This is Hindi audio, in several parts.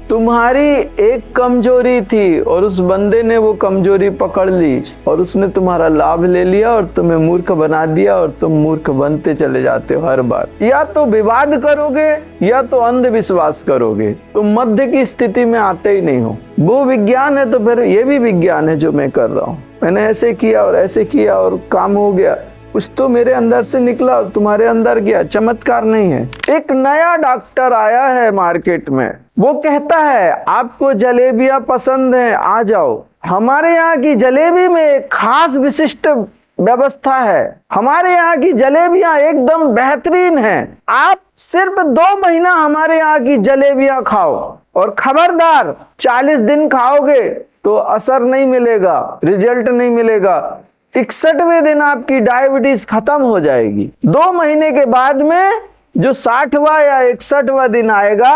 तुम्हारी एक कमजोरी थी और उस बंदे ने वो कमजोरी पकड़ ली और उसने तुम्हारा लाभ ले लिया और तुम्हें मूर्ख बना दिया और तुम मूर्ख बनते चले जाते हो हर बार। या तो विवाद करोगे या तो अंधविश्वास करोगे, तुम मध्य की स्थिति में आते ही नहीं हो। वो विज्ञान है तो फिर ये भी विज्ञान है जो मैं कर रहा हूँ। मैंने ऐसे किया और ऐसे किया और काम हो गया, कुछ तो मेरे अंदर से निकला और तुम्हारे अंदर गया, चमत्कार नहीं है। एक नया डॉक्टर आया है मार्केट में, वो कहता है आपको जलेबियां पसंद हैं, आ जाओ। हमारे यहाँ की जलेबी में एक खास विशिष्ट व्यवस्था है, हमारे यहाँ की जलेबियां एकदम बेहतरीन हैं। आप सिर्फ 2 महीना हमारे यहाँ की जलेबियां खाओ और खबरदार 40 दिन खाओगे तो असर नहीं मिलेगा, रिजल्ट नहीं मिलेगा। 61वें दिन आपकी डायबिटीज खत्म हो जाएगी। 2 महीने के बाद में जो 60वां या 61वां दिन आएगा,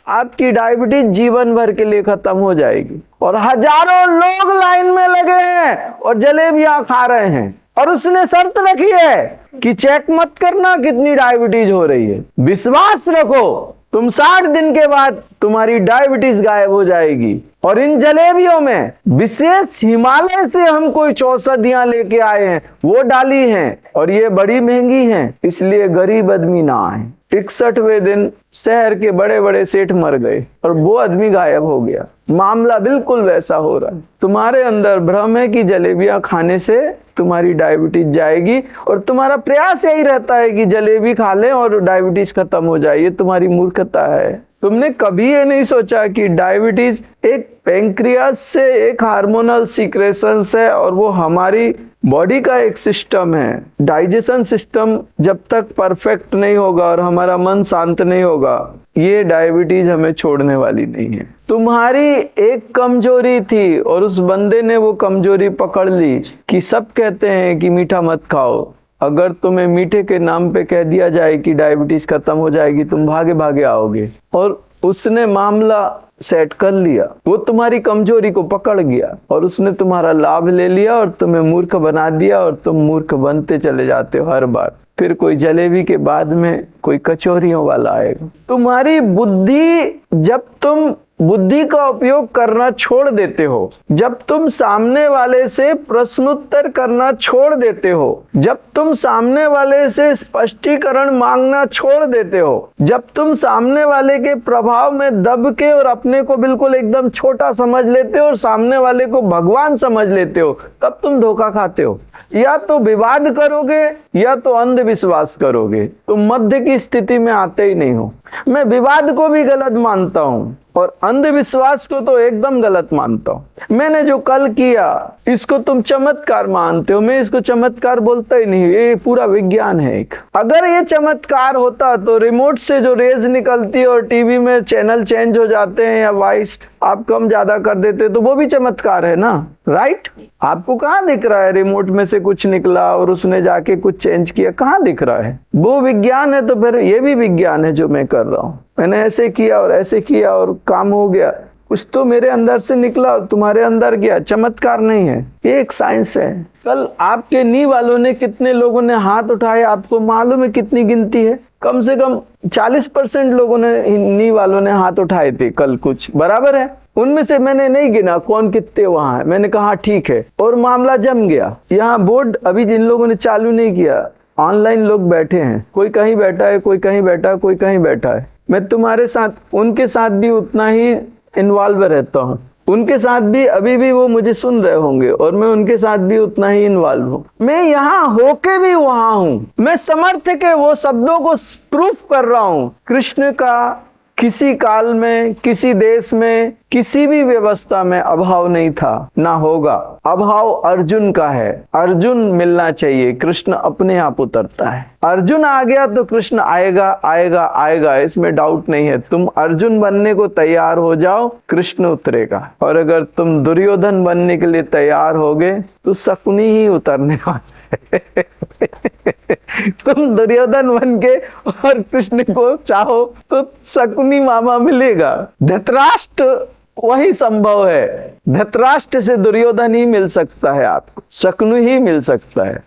आपकी डायबिटीज जीवन भर के लिए खत्म हो जाएगी। और हजारों लोग लाइन में लगे हैं और जलेबियां खा रहे हैं, और उसने शर्त रखी है कि चेक मत करना कितनी डायबिटीज हो रही है, विश्वास रखो, तुम 60 दिन के बाद तुम्हारी डायबिटीज गायब हो जाएगी। और इन जलेबियों में विशेष हिमालय से हम कोई औषधियां लेके आए हैं, वो डाली हैं, और ये बड़ी महंगी हैं, इसलिए गरीब आदमी ना आए। 61वें दिन शहर के बड़े बड़े सेठ मर गए और वो आदमी गायब हो गया। मामला बिल्कुल वैसा हो रहा है। तुम्हारे अंदर भ्रम है कि जलेबियां खाने से तुम्हारी डायबिटीज जाएगी, और तुम्हारा प्रयास यही रहता है कि जलेबी खा लें और डायबिटीज खत्म हो जाए। ये तुम्हारी मूर्खता है। तुमने कभी ये नहीं सोचा कि डायबिटीज एक पैंक्रियास से एक हार्मोनल सीक्रेशंस है, और वो हमारी बॉडी का एक सिस्टम है। डाइजेशन सिस्टम जब तक परफेक्ट नहीं होगा और हमारा मन शांत नहीं होगा, ये डायबिटीज हमें छोड़ने वाली नहीं है। तुम्हारी एक कमजोरी थी और उस बंदे ने वो कमजोरी पकड़ ली कि सब कहते हैं कि मीठा मत खाओ। अगर तुम्हें मीठे के नाम पे कह दिया जाए कि डायबिटीज खत्म हो जाएगी, तुम भागे भागे आओगे। और उसने मामला सेट कर लिया, वो तुम्हारी कमजोरी को पकड़ गया और उसने तुम्हारा लाभ ले लिया और तुम्हें मूर्ख बना दिया और तुम मूर्ख बनते चले जाते हो हर बार। फिर कोई जलेबी के बाद में कोई कचौरियों वाला आएगा। तुम्हारी बुद्धि, जब तुम बुद्धि का उपयोग करना छोड़ देते हो, जब तुम सामने वाले से प्रश्नोत्तर करना छोड़ देते हो, जब तुम सामने वाले से स्पष्टीकरण मांगना छोड़ देते हो, जब तुम सामने वाले के प्रभाव में दब के और अपने को बिल्कुल एकदम छोटा समझ लेते हो और सामने वाले को भगवान समझ लेते हो, तब तुम धोखा खाते हो। या तो विवाद करोगे या तो अंधविश्वास करोगे, तुम मध्य की स्थिति में आते ही नहीं हो। मैं विवाद को भी गलत मानता हूँ और अंधविश्वास को तो एकदम गलत मानता हूँ। मैंने जो कल किया इसको तुम चमत्कार मानते हो, मैं इसको चमत्कार बोलता ही नहीं, ये पूरा विज्ञान है एक। अगर ये चमत्कार होता तो रिमोट से जो रेज निकलती है और टीवी में चैनल चेंज हो जाते हैं या वॉइस आप कम ज्यादा कर देते, तो वो भी चमत्कार है ना, राइट? आपको कहाँ दिख रहा है रिमोट में से कुछ निकला और उसने जाके कुछ चेंज किया? कहाँ दिख रहा है? वो विज्ञान है तो फिर ये भी विज्ञान है जो मैं कर रहा हूँ। मैंने ऐसे किया और ऐसे किया और काम हो गया, कुछ तो मेरे अंदर से निकला और तुम्हारे अंदर गया, चमत्कार नहीं है, ये एक साइंस है। कल आपके नी वालों ने कितने लोगों ने हाथ उठाए, आपको मालूम है कितनी गिनती है? कम से कम 40% लोगों ने, नी वालों ने हाथ उठाए थे कल, कुछ बराबर है। उनमें से मैंने नहीं गिना कौन कितने वहां है, मैंने कहा ठीक है, और मामला जम गया। यहाँ बोर्ड अभी जिन लोगों ने चालू नहीं किया, ऑनलाइन लोग बैठे हैं, कोई कहीं बैठा है, कोई कहीं बैठा है, कोई कहीं बैठा है। मैं तुम्हारे साथ, उनके साथ भी उतना ही इन्वॉल्व रहता हूँ, उनके साथ भी अभी भी वो मुझे सुन रहे होंगे और मैं उनके साथ भी उतना ही इन्वॉल्व हूँ। मैं यहाँ होके भी वहां हूँ, मैं समर्थ के वो शब्दों को प्रूफ कर रहा हूँ। कृष्ण का किसी काल में, किसी देश में, किसी भी व्यवस्था में अभाव नहीं था, ना होगा। अभाव अर्जुन का है, अर्जुन मिलना चाहिए, कृष्ण अपने आप उतरता है। अर्जुन आ गया तो कृष्ण आएगा आएगा आएगा, इसमें डाउट नहीं है। तुम अर्जुन बनने को तैयार हो जाओ, कृष्ण उतरेगा। और अगर तुम दुर्योधन बनने के लिए तैयार होगे तो शकुनी ही उतरने वाला तुम दुर्योधन बन के और कृष्ण को चाहो तो शकुनी मामा मिलेगा। धृतराष्ट्र वही संभव है, धृतराष्ट्र से दुर्योधन ही मिल सकता है, आपको शकुनी ही मिल सकता है।